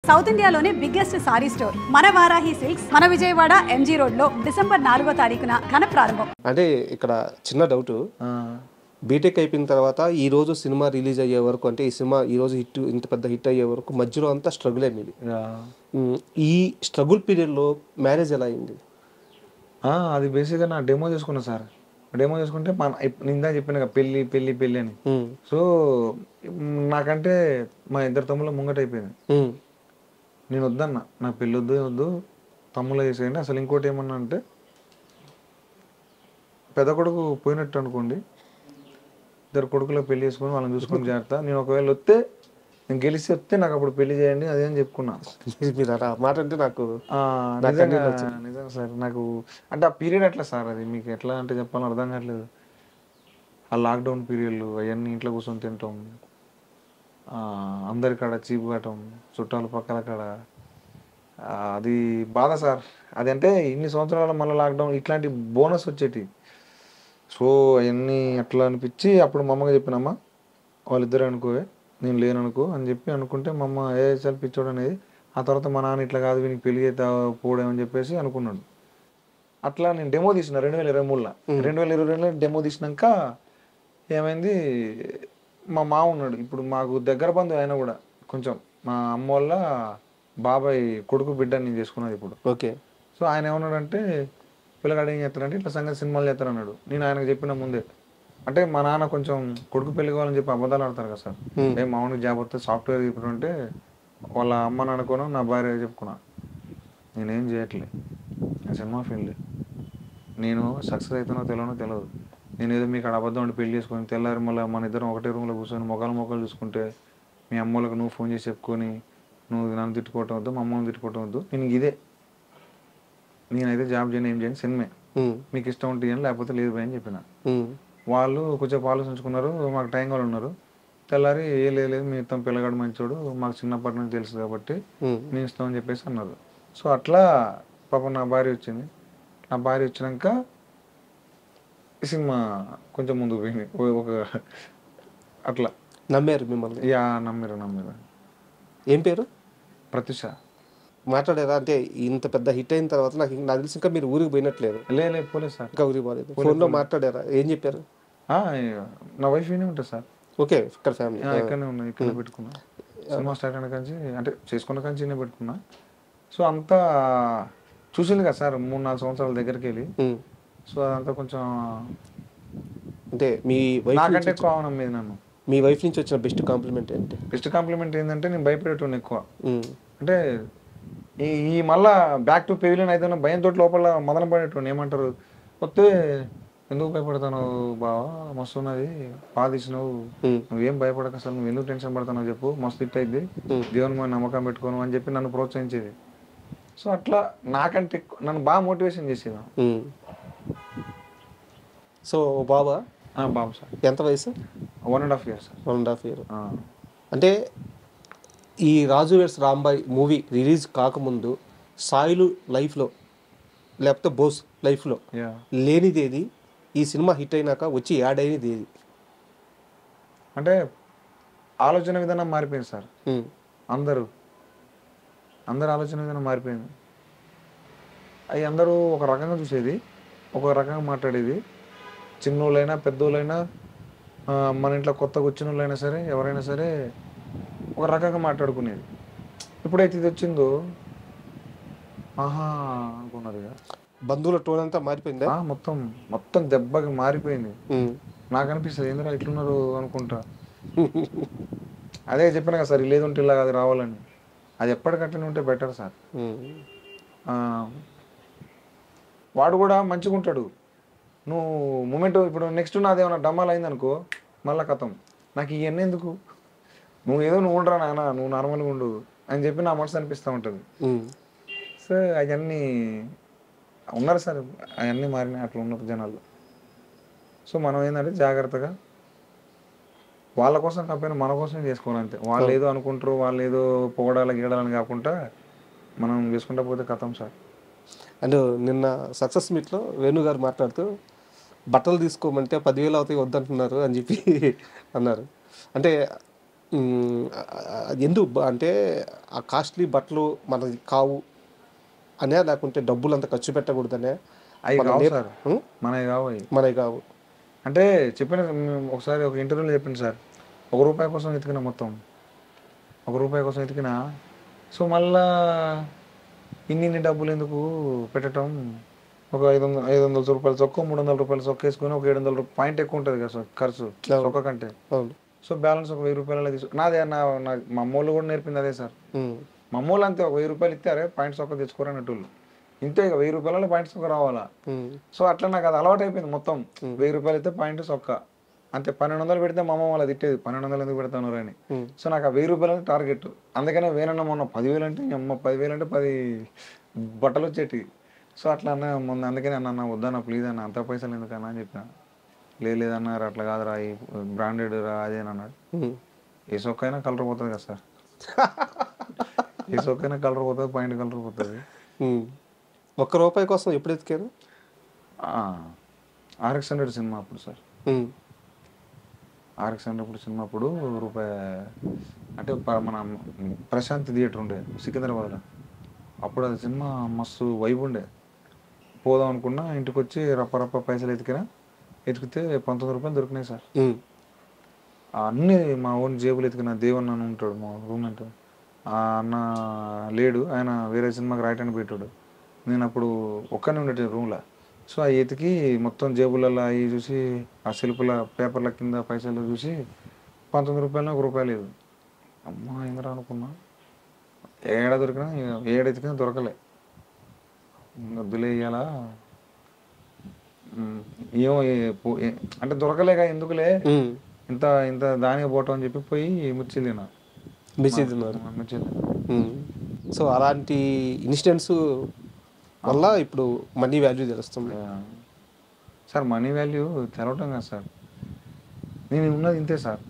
South ఇండియాలోనే biggest sorry store మన Varahi silks మన విజయవాడ ఎంజీ రోడ్ లో డిసెంబర్ 4వ తారీఖున ఘన ప్రారంభం. అంటే ఇక్కడ చిన్న డౌట్, బీటెక్ అయిపోయిన తర్వాత ఈ రోజు సినిమా రిలీజ్ అయ్యే వరకు, అంటే ఈ సినిమా ఈ రోజు హిట్, ఇంత పెద్ద హిట్ అయ్యే వరకు మధ్యలో అంతా స్ట్రగుల్ అయింది. ఈ స్ట్రగుల్ పీరియడ్లో మ్యారేజ్ ఎలా అయింది? అది బేసిక్గా నా డెమో చేసుకున్నా సార్. డెమో చేసుకుంటే ఇందా చెప్పిన పెళ్ళి పెళ్ళి పెళ్ళి అని. సో నాకంటే మా ఇద్దరు తమ్ముళ్ళ ముంగట అయిపోయింది. నేను వద్దన్నా, నాకు పెళ్ళి వద్దు తమ్ముళ్ళ చేసేయండి. అసలు ఇంకోటి ఏమన్నా అంటే, పెద్ద కొడుకు పోయినట్టు అనుకోండి, ఇద్దరు కొడుకులకు పెళ్లి చేసుకొని వాళ్ళని చూసుకొని జాగ్రత్త. నేను ఒకవేళ నేను గెలిచి వస్తే నాకు అప్పుడు పెళ్లి చేయండి అదే అని చెప్పుకున్నా. మీరు అలా మాట అంటే నాకు నిజంగా సార్, నాకు అంటే ఆ పీరియడ్ ఎట్లా సార్, అది మీకు ఎట్లా అంటే చెప్పాలని అర్థం కావట్లేదు. ఆ లాక్డౌన్ పీరియడ్లు అవన్నీ ఇంట్లో కూర్చొని తింటాం, అందరి కాడ చీపు కావటం, చుట్టాలు పక్కల కాడ, అది బాధ సార్. అది అంటే ఇన్ని సంవత్సరాల మళ్ళీ లాక్డౌన్ ఇట్లాంటి బోనస్ వచ్చేటి. సో అవన్నీ అట్లా అనిపించి అప్పుడు మా అమ్మగా చెప్పినమ్మా, వాళ్ళిద్దరే అనుకోవే, నేను లేననుకో అని చెప్పి అనుకుంటే మా అమ్మ చాలా పిచ్చోడు అనేది. ఆ తర్వాత మా నాన్న ఇట్లా కాదు, వీనికి పెళ్లి అయితే పోవడమని చెప్పేసి అనుకున్నాడు. అట్లా నేను డెమో తీసిన 2023లో. 2022లో డెమో తీసినాక ఏమైంది, మా మామ ఉన్నాడు ఇప్పుడు మాకు దగ్గర బంధు, ఆయన కూడా కొంచెం మా అమ్మ వాళ్ళ బాబాయ్ కొడుకు బిడ్డ నేను చేసుకున్నది ఇప్పుడు. ఓకే. సో ఆయన ఏమన్నాడంటే, పిల్లగాడు ఏం చేస్తాడంటే ఇట్లా సంగతి సినిమాలు చేస్తారన్నాడు. నేను ఆయనకు చెప్పిన ముందే, అంటే మా నాన్న కొంచెం కొడుకు పెళ్లి కావాలని చెప్పి అబద్ధాలు ఆడతారు కదా సార్. మామూలుగా జాబ్ వస్తే సాఫ్ట్వేర్ ఇప్పుడు అంటే వాళ్ళ అమ్మని అనుకోను, నా భార్య చెప్పుకున్నా, నేనేం చేయట్లే, నా సినిమా ఫీల్డ్, నేను సక్సెస్ అవుతానో తెలియదు. నేను ఏదో మీకు అక్కడ అబద్ధం అంటే పెళ్లి చేసుకొని తెల్లారి మళ్ళీ మన ఇద్దరం ఒకటే రూమ్లో కూర్చొని మొక్కలు చూసుకుంటే మీ అమ్మలకు నువ్వు ఫోన్ చేసి చెప్పుకొని నువ్వు నన్ను తిట్టుకోవటం వద్దు, మా అమ్మని తిట్టుకోవటం వద్దు. నేను ఇదే, నేనైతే జాబ్ చేయను, ఏం చేయను, సినిమే, మీకు ఇష్టం ఉంటే అని, లేకపోతే లేదు భయ అని చెప్పిన. వాళ్ళు కొంచెం ఆలోచించుకున్నారు, మాకు టైం వాళ్ళు ఉన్నారు. తెల్లారి ఏ లేదు మీ ఇస్తాం, పిల్లగాడు మంచోడు, మాకు చిన్నప్పటి నుంచి తెలుసు కాబట్టి మేము ఇస్తామని చెప్పేసి అన్నారు. సో అట్లా పాపం నా భార్య వచ్చింది. నా భార్య వచ్చినాక ఈ సినిమా కొంచెం ముందుకు పోయింది. ఒక అట్లా నమ్మారు మిమ్మల్ని? నమ్మారు. ఏం పేరు? ప్రత్యూష. మాట్లాడారా? అంటే ఇంత పెద్ద హిట్ అయిన తర్వాత నాకు తెలిసి ఇంకా మీరు ఊరికి పోయినట్లేదు. లేదు పోలేదు సార్, ఇంకా ఊరికి పోలేదు. ఫోన్లో మాట్లాడారా? ఏం చెప్పారు? నా వైఫ్ ఏనే ఉంటుంది సార్. ఓకే, ఇక్కడ ఫ్యామిలీ ఇక్కడనే ఉన్నాయి, ఇక్కడ పెట్టుకున్నా. సినిమా స్టార్ట్ అయిన కానీ, అంటే చేసుకున్న కానీ పెట్టుకున్నా. సో అంతా చూసింది కదా సార్ 3-4 సంవత్సరాల దగ్గరికి వెళ్ళి. సో అదంతా కొంచెం అంటే మీ వైఫ్ నాకంటే ఎక్కువ నమ్మేది నన్ను. మీ వైఫ్ నుంచి వచ్చిన బెస్ట్ కాంప్లిమెంట్ ఏంటి? బెస్ట్ కాంప్లిమెంట్ ఏంటంటే, నేను భయపడేటోని ఎక్కువ. అంటే ఈ మళ్ళా బ్యాక్ టు పెవిలియన్ అయితే భయంతో లోపల మదన పడేటోని. ఏమంటారు, వస్తే ఎందుకు భయపడతావు బావా, మస్తు ఉన్నది, బాగా తీసినావు, నువ్వేం భయపడక, అసలు నువ్వు ఎందుకు టెన్షన్ పడతావు చెప్పు, మస్తు హిట్ అయింది, దేవుని మీద నమ్మకం పెట్టుకోను అని చెప్పి నన్ను ప్రోత్సహించేది. సో అట్లా నాకంటే నన్ను బాగా మోటివేషన్ చేసేది. సో బాబా? బాబు సార్. ఎంత వయసు? 1.5 years సార్. 1.5 years. అంటే ఈ రాజు వెడ్స్ రాంబాయ్ మూవీ రిలీజ్ కాకముందు సాయిలు లైఫ్లో, లేకపోతే బోస్ లైఫ్లో లేనిది ఏది? ఈ సినిమా హిట్ అయినాక వచ్చి యాడ్ అయినది ఏది? అంటే ఆలోచన విధానం మారిపోయింది సార్. అందరూ ఆలోచన విధానం మారిపోయింది. అవి అందరూ ఒక రకంగా చూసేది, ఒక రకంగా మాట్లాడేది. చిన్నోళ్ళైనా పెద్దోళ్ళైనా, మన ఇంట్లో కొత్తగా వచ్చిన వాళ్ళైనా సరే, ఎవరైనా సరే ఒక రకంగా మాట్లాడుకునేది. ఎప్పుడైతే ఇది వచ్చిందో అనుకున్నారు ఇక. బంధువుల టోన్ అంతా మారిపోయిందా? మొత్తం దెబ్బకి మారిపోయింది. నాకు అనిపిస్తుంది ఏంద్రా ఇట్లున్నారు అనుకుంటా. అదే చెప్పిన కదా సార్, లేదుంటే ఇలా అది రావాలని. అది ఎప్పటికట్లనే ఉంటే బెటర్ సార్. వాడు కూడా మంచిగా ఉంటాడు. నువ్వు మూమెంట్ ఇప్పుడు నెక్స్ట్ నాదేమన్నా డమ్మాలు అయిందనుకో, మళ్ళీ కథం, నాకు ఇవన్నీ ఎందుకు, నువ్వు ఉండరా నాన్న, నువ్వు నార్మల్గా ఉండు అని చెప్పి నా మనసు అనిపిస్తూ ఉంటుంది. సో అవన్నీ ఉన్నారు సార్, అవన్నీ మారినాయి, అట్లా ఉన్నారు జనాలు. సో మనం ఏంటంటే జాగ్రత్తగా వాళ్ళ కోసం కాకపోయినా మన కోసం చేసుకోవాలి అంతే. వాళ్ళు ఏదో అనుకుంటారు, వాళ్ళు ఏదో పొగడాలి గీడాలని కాకుండా మనం చేసుకుంటా పోతే కథం సార్. అండ్ నిన్న సక్సెస్ మీట్లో వేణు గారు మాట్లాడుతూ బట్టలు తీసుకోమంటే 10,000 అవుతాయి వద్దంటున్నారు అని చెప్పి అన్నారు. అంటే ఎందుకు అంటే ఆ కాస్ట్లీ బట్టలు మనది కావు అనే, లేకుంటే డబ్బులు అంత ఖర్చు పెట్టకూడదనే? అవి మన కావు నేర్ సార్, ఉం? మనవి కావు అవి. మనవి కావు. అంటే చెప్పిన ఒకసారి ఒక ఇంటర్వ్యూలో చెప్పింది సార్, ₹1 కోసం వెతికిన మొత్తం, ₹1 కోసం వెతికినా. సో మళ్ళా ఇన్ని డబ్బులు ఎందుకు పెట్టడం, ఒక 500 రూపాయల చొక్క, ₹300 చొక్క వేసుకొని ఒక 700 పాయింట్ ఎక్కువ ఉంటుంది కదా సార్ ఖర్చు చొక్క కంటే. అవును. సో బ్యాలెన్స్ ఒక ₹1000 నాదే మా అమ్మోళ్ళు కూడా నేర్పింది అదే సార్. మా అమ్మోళ్ళు అంతే, ఒక ₹1000 ఇస్తే అరే పాయింట్ చొక్క తెచ్చుకోరన్నట్టు. ఇంతే ఇక ₹1000 పాయింట్ చొక్క రావాలా. సో అట్లా నాకు అది అలవాటు అయిపోయింది మొత్తం. ₹1000 ఇస్తే పాయింట్ చొక్క అంతే. 1200 పెడితే మా అమ్మ వాళ్ళ తిట్టేది, 1200 ఎందుకు పెడతాను అని. సో నాకు ఆ ₹1000 టార్గెట్. అందుకనే వేనన్న మొన్న 10,000 అంటే అమ్మ 10,000 అంటే 10 బట్టలు వచ్చేటి. సో అట్లా అన్న మొన్న, అందుకని అన్న వద్దన్న ప్లీజ్ అన్న, అంత పైసలు ఎందుకన్నా అని చెప్పిన. లేదన్నారు, అట్లా కాదురా ఈ బ్రాండెడ్ రా అదేనన్నాడు. ఏ సొక్కైనా కలర్ పోతుంది కదా సార్, ఏ సొక్కైనా కలర్ పోతుంది, పాయింట్ కలర్ పోతుంది. ₹1 కోసం ఎప్పుడు ఎతికారు? RX100 సినిమా అప్పుడు సార్, RX100 సినిమా అప్పుడు రూపాయి అంటే మన ప్రశాంత్ థియేటర్ ఉండే సికింద్రాబాద్లో. అప్పుడు అది సినిమా మస్తు వైబ్ ఉండే. పోదాం అనుకున్నా, ఇంటికి వచ్చి రప్ప పైసలు ఎతికితే ₹19 దొరికినాయి సార్. అన్నీ మా ఓన్ జేబులు ఎతికిన. దేవన్ అని ఉంటాడు మా రూమ్మేట్, ఆ అన్న లేడు, ఆయన వేరే సినిమాకి రాయటానికి పెట్టాడు. నేను అప్పుడు ఒక్కనే ఉండేది రూమ్లో. సో అవి ఎతికి మొత్తం జేబులలో అవి చూసి, ఆ సెల్ఫ్ల పేపర్ల కింద పైసలు చూసి ₹19 ₹1 లేదు. అమ్మా ఏంద్రా అనుకున్నా. ఏడ దొరికినా, ఏడెతికినా దొరకలే. వద్దులే ఇయ్యాలా, ఏమో అంటే దొరకలేక ఎందుకులే ఇంత ఇంత దానికి పోవటం అని చెప్పి పోయి మిర్చి తిన్నా. సో అలాంటి ఇన్సిడెంట్స్ వల్ల ఇప్పుడు మనీ వాల్యూ తెలుస్తుంది సార్. మనీ వాల్యూ తెలవటం కాదు సార్, నేను ఉన్నది ఇంతే సార్.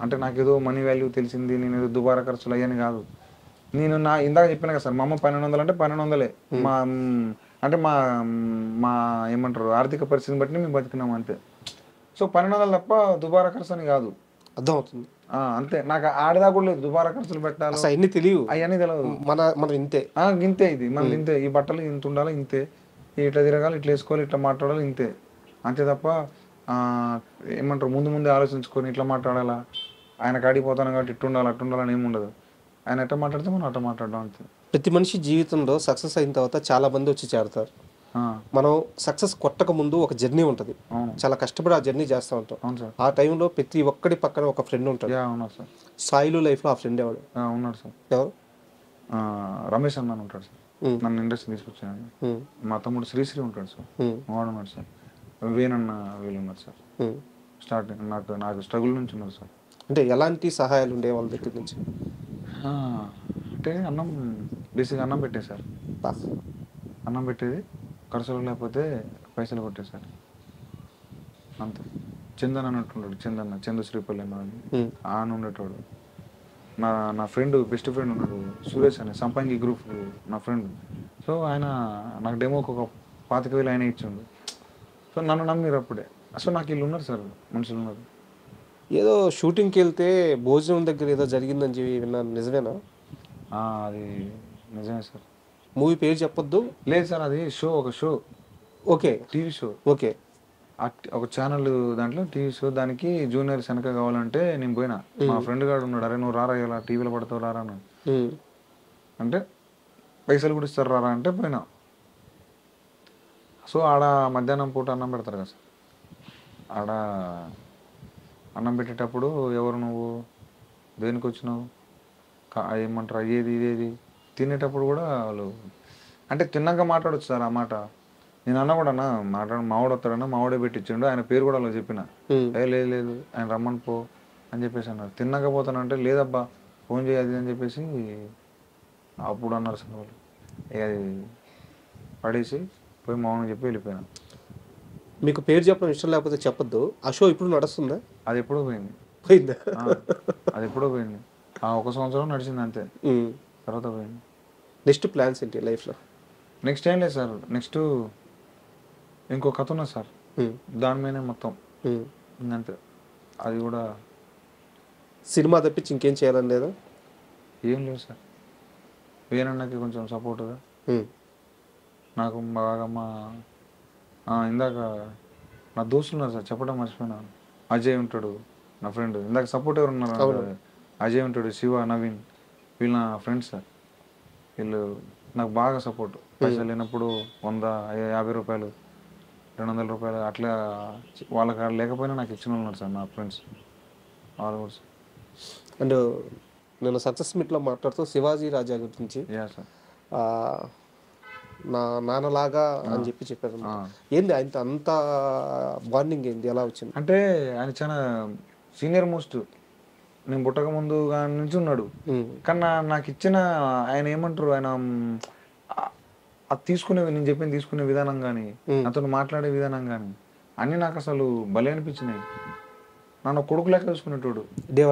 అంటే నాకేదో మనీ వాల్యూ తెలిసింది, నేను ఏదో దుబారా ఖర్చులు అయ్యని కాదు. నేను ఇందాక చెప్పిన కదా సార్, మా అమ్మ 1200 అంటే 1200. మా అంటే మా మా ఏమంటారు ఆర్థిక పరిస్థితిని బట్టి మేము బతికినాం అంతే. సో 1200 తప్ప దుబారా ఖర్చు అని కాదు. అర్థమవుతుంది. అంతే. నాకు ఆడదా కూడా లేదు దుబారా ఖర్చులు పెట్టాలి, అవన్నీ తెలియవు, అవన్నీ తెలియదు. మన ఇంతే ఇంతే, ఇది మనది ఇంతే, ఈ బట్టలు ఇంత ఉండాలి ఇంతే, ఇట్లా తిరగాలి, ఇట్లా వేసుకోవాలి, ఇట్లా మాట్లాడాలి ఇంతే. అంతే తప్ప ఏమంటారు ముందే ఆలోచించుకొని ఇట్లా మాట్లాడాలా, ఆయన కాడిపోతాను కాబట్టి ఇట్టు ఉండాలి అట్టు ఉండాలని ఏమి ఉండదు. ఆయన ఎట్లా మాట్లాడితే మనం అట్లా మాట్లాడడం అంతే. ప్రతి మనిషి జీవితంలో సక్సెస్ అయిన తర్వాత చాలా మంది వచ్చి చేరతారు. మనం సక్సెస్ కొట్టక ముందు ఒక జర్నీ ఉంటుంది, చాలా కష్టపడి ఆ జర్నీ చేస్తూ ఉంటాం. ఆ టైంలో ప్రతి ఒక్కడి పక్కన ఒక ఫ్రెండ్ ఉంటాడు. సార్ సాయిలు లైఫ్లో ఆ ఫ్రెండ్ ఎవడు? ఉన్నాడు సార్. ఎవరు? రమేష్ అన్న ఉంటాడు సార్, నన్ను ఇండస్ట్రీ తీసుకొచ్చాను. మా తమ్ముడు శ్రీశ్రీ ఉంటాడు సార్, వాడు ఉన్నాడు సార్. వేనన్న వీళ్ళు ఉన్నారు సార్. స్టార్టింగ్ నాకు స్ట్రగుల్ నుంచి ఉన్నారు సార్. అంటే ఎలాంటి సహాయాలు ఉండే వాళ్ళ దగ్గర నుంచి? అంటే అన్నం, బేసిక్గా అన్నం పెట్టేది సార్. అన్నం పెట్టేది, ఖర్చులు లేకపోతే పైసలు కొట్టేది సార్ అంతే. చందన్ అన్నట్టు ఉంటాడు, చందు శ్రీపల్లి అని ఆన ఉండేటోడు. నా ఫ్రెండ్, బెస్ట్ ఫ్రెండ్ ఉన్నాడు సురేష్ అని, సంపంగి గ్రూప్ నా ఫ్రెండ్. సో ఆయన నాకు డెమోకి ఒక 25,000 ఆయన ఇచ్చిండు. సో నన్ను నమ్మిరు అప్పుడే. సో నాకు వీళ్ళు ఉన్నారు సార్, మనుషులు ఉన్నారు. ఏదో షూటింగ్కి వెళ్తే భోజనం దగ్గర ఏదో జరిగిందని చెప్పి విన్నాను, నిజమేనా? అది నిజమే సార్. మూవీ పేరు చెప్పొద్దు. లేదు సార్, అది ఒక show. Okay, TV show. Okay, ఒక ఛానల్ దాంట్లో టీవీ షో. దానికి జూనియర్స్ వెనక కావాలంటే నేను పోయినా. మా ఫ్రెండ్ గారు ఉన్నాడు, అరే నువ్వు రారా ఇలా టీవీలో పడతావు రారా అన్నాడు. అంటే పైసలు కూడా ఇస్తారు రారా అంటే పోయినా. సో ఆడ మధ్యాహ్నం పూట అన్నం పెడతారు కదా సార్. ఆడ అన్నం పెట్టేటప్పుడు ఎవరు నువ్వు, దేనికి వచ్చినావు, ఏమంటారు అయ్యేది ఇదేది, తినేటప్పుడు కూడా వాళ్ళు అంటే తిన్నాక మాట్లాడచ్చు సార్ ఆ మాట. నేను అన్న కూడా అన్న మావాడు వస్తాడన్నా, మావాడే పెట్టించిండు, ఆయన పేరు కూడా అలా చెప్పిన. లేదు ఆయన రమ్మని పో అని చెప్పేసి అన్నారు. తిన్నాక పోతానంటే లేదబ్బా ఫోన్ చేయది అని చెప్పేసి అప్పుడు అన్నారు సార్ వాళ్ళు. అది పడేసి పోయి మామూలు చెప్పి వెళ్ళిపోయాను. మీకు పేరు చెప్పడం ఇష్టం లేకపోతే చెప్పొద్దు. ఆ షో ఇప్పుడు నడుస్తుందా? అది ఎప్పుడో పోయిందా? అది ఎప్పుడో పోయింది. 1 సంవత్సరం నడిచింది అంతే, తర్వాత పోయింది. నెక్స్ట్ ప్లాన్స్ ఏంటి లైఫ్లో? నెక్స్ట్ ఏం లేదు సార్, నెక్స్ట్ ఇంకో కథ ఉన్నది సార్, దాని మీదనే మొత్తం అంతే. అది కూడా సినిమా తప్పించి ఇంకేం చేయాలని లేదా? ఏం లేదు సార్, వేరన్నకి కొంచెం సపోర్ట్గా నాకు బాగా ఇందాక నా దోస్తులు ఉన్నారు సార్, చెప్పడం మర్చిపోయినా. అజయ్ ఉంటాడు నా ఫ్రెండ్, ఇందాక సపోర్ట్ ఎవరు ఉన్నారు, అజయ్ ఉంటాడు, శివ, నవీన్, వీళ్ళు నా ఫ్రెండ్స్ సార్. వీళ్ళు నాకు బాగా సపోర్ట్. పైసలు లేనప్పుడు 100, 50 రూపాయలు, 200 రూపాయలు అట్లా వాళ్ళకి లేకపోయినా నాకు ఇచ్చిన వాళ్ళు ఉన్నారు సార్ నా ఫ్రెండ్స్ ఆల్ ఓవర్స్. అండ్ నేను సక్సెస్ మీట్లో మాట్లాడుతూ శివాజీ రాజా గురించి సార్ నా నాన్నలాగా అని చెప్పారు. ఏంది ఆయన అంత బాండింగ్ ఏంది, ఎలా వచ్చింది? అంటే ఆయన చాలా సీనియర్ మోస్ట్, నేను పుట్టక ముందు నుంచి ఉన్నాడు. కానీ నాకు ఇచ్చిన ఆయన ఏమంటారు, ఆయన అది నేను చెప్పింది తీసుకునే విధానం కానీ, నాతో మాట్లాడే విధానం కానీ అన్నీ నాకు అసలు భలే అనిపించినాయి. నాన్న కొడుకు లెక్క చూసుకునేటోడు. డే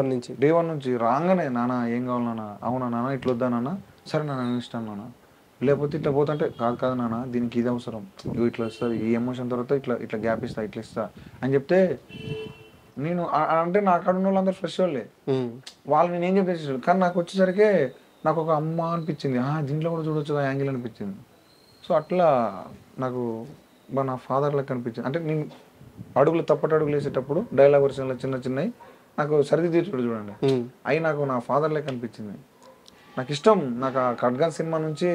వన్ నుంచి రాగానే, నాన్న ఏం కావాలి నాన్న, అవునా నాన్న ఇట్లా వద్దా నాన్న, సరే నాన్న ఇష్టం నాన్న, లేకపోతే ఇట్లా పోతుంటే కాదు నాన్న దీనికి ఇది అవసరం, ఇట్లా వస్తుంది, ఈ ఎమోషన్ తర్వాత ఇట్లా గ్యాప్ ఇస్తా, ఇట్లా ఇస్తా అని చెప్తే, నేను అంటే నా అక్కడ ఉన్న వాళ్ళందరూ ఫ్రెష్ వాళ్ళే, వాళ్ళు నేను ఏం చెప్పేసి, కానీ నాకు వచ్చేసరికి నాకు ఒక అమ్మ అనిపించింది, దీంట్లో కూడా చూడొచ్చు ఆ యాంగిల్ అనిపించింది. సో అట్లా నాకు నా ఫాదర్ లెక్క అనిపించింది. అంటే నేను తప్పటి అడుగులు వేసేటప్పుడు డైలాగ్ వర్షన్లో చిన్నవి నాకు సరిదిద్దేటప్పుడు చూడండి, అవి నాకు నా ఫాదర్ లెక్క అనిపించింది. నాకు ఇష్టం. నాకు ఆ ఖడ్గాన్ సినిమా నుంచి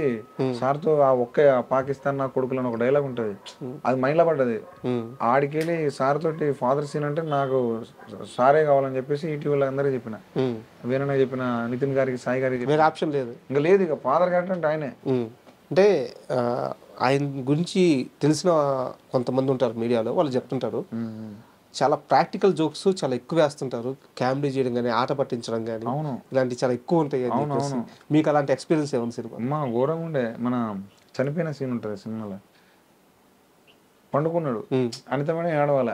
సార్తో ఆ పాకిస్తాన్ నా కొడుకులు అని ఒక డైలాగ్ ఉంటుంది, అది మైండ్లో పడ్డది. ఆడికెళ్ళి సార్ తోటి ఫాదర్ సీన్ అంటే నాకు సారే కావాలని చెప్పేసి ఈటీవీలో అందరికీ చెప్పిన, వేరే చెప్పిన, నితిన్ గారికి, సాయి గారికి ఆప్షన్ లేదు, ఇంకా లేదు, ఇక ఫాదర్ గారి అంటే ఆయనే. అంటే ఆయన గురించి తెలిసిన కొంతమంది ఉంటారు మీడియాలో, వాళ్ళు చెప్తుంటారు చాలా ప్రాక్టికల్ జోక్స్ చాలా ఎక్కువ వేస్తుంటారు, కామెడీ చేయడం కానీ, ఆట పట్టించడం కానీ, ఇలాంటివి చాలా ఎక్కువ ఉంటాయి. మీకు అలాంటి ఎక్స్పీరియన్స్ ఏమైనా సినిమా? ఘోరంగా ఉండే. మన చనిపోయిన సీన్ ఉంటుంది సినిమాలో, పండుకున్నాడు, అనిత మేడం ఏడవాల.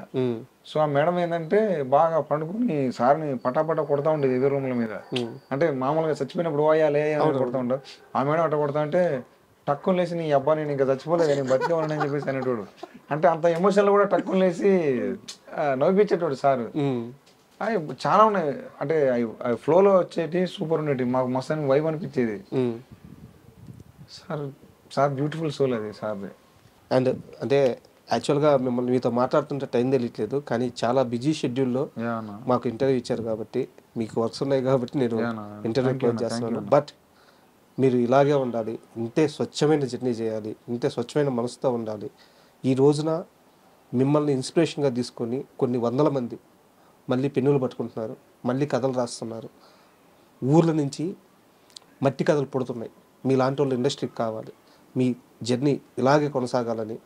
సో ఆ మేడం ఏంటంటే బాగా పండుకుని సార్ని పటాపటా కొడతా ఉండేది ఎదురు రూమ్ల మీద. అంటే మామూలుగా చచ్చిపోయినప్పుడు పోయాలే కొడతా ఉంటారు, ఆ మేడం అట్లా కొడతా అంటే టక్కుని లేసి, నీ అబ్బా నేను ఇంకా చచ్చిపోలేదు, నేను బతికే ఉన్నాను అని చెప్పేసి అనేటోడు. అంటే అంత ఎమోషన్లు కూడా టక్కుని లేసి నవ్విపించేటోడు సారు. అవి చాలా ఉన్నాయి. అంటే అవి ఫ్లోలో వచ్చేటి సూపర్ ఉండేటి, మాకు మస్తు అని వైబ్ అనిపించేది. సార్ బ్యూటిఫుల్ సోల్ అది సార్ది. అండ్ అంటే యాక్చువల్గా మిమ్మల్ని మీతో మాట్లాడుతుంటే టైం తెలియట్లేదు, కానీ చాలా బిజీ షెడ్యూల్లో మాకు ఇంటర్వ్యూ ఇచ్చారు కాబట్టి, మీకు వర్క్స్ ఉన్నాయి కాబట్టి నేను ఇంటర్వ్యూ క్లోజ్ చేస్తున్నాను. బట్ మీరు ఇలాగే ఉండాలి, ఇంతే స్వచ్ఛమైన జర్నీ చేయాలి, ఇంతే స్వచ్ఛమైన మనసుతో ఉండాలి. ఈ రోజున మిమ్మల్ని ఇన్స్పిరేషన్గా తీసుకొని కొన్ని వందల మంది మళ్ళీ పెన్నులు పట్టుకుంటున్నారు, మళ్ళీ కథలు రాస్తున్నారు, ఊర్ల నుంచి మట్టి కథలు పుడుతున్నాయి. మీలాంటి వాళ్ళు ఇండస్ట్రీకి కావాలి, మీ జర్నీ ఇలాగే కొనసాగాలని,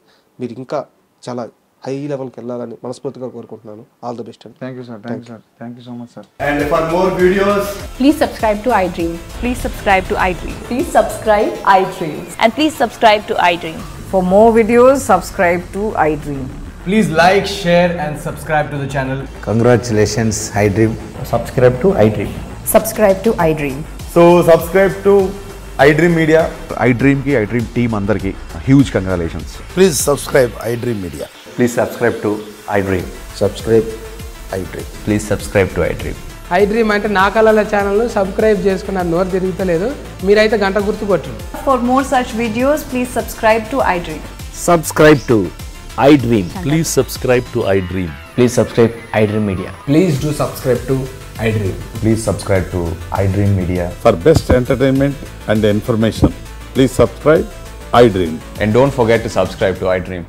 మీరు ఇంకా చాలా హై లెవెల్కి వెళ్ళాలని మనస్ఫూర్తిగా కోరుకుంటున్నాను. ఆల్ ది బెస్ట్ అండి. Thank you sir. Thank you so much sir. And for more videos, please subscribe to iDream. Please subscribe to iDream. Please subscribe iDream. And please subscribe to iDream. For more videos, subscribe to iDream. please like, share and subscribe to the channel. Congratulations, iDream. Subscribe to iDream. Subscribe to iDream. So subscribe to iDream Media. iDream ki iDream team andarki huge congratulations. Please subscribe iDream Media. Please subscribe to iDream. Subscribe iDream. Please subscribe to iDream. iDream అంటే నా కళల channel subscribe చేసుకున్న నోరు తిరుగుతలేదు, మీరైతే గంట గుర్తు కొట్టండి. For more such videos, please subscribe to iDream. Subscribe to iDream. Please subscribe to iDream. Please subscribe iDream Media. Please do subscribe to iDream. Please subscribe to iDream Media. For best entertainment and information, please subscribe iDream. And don't forget to subscribe to iDream.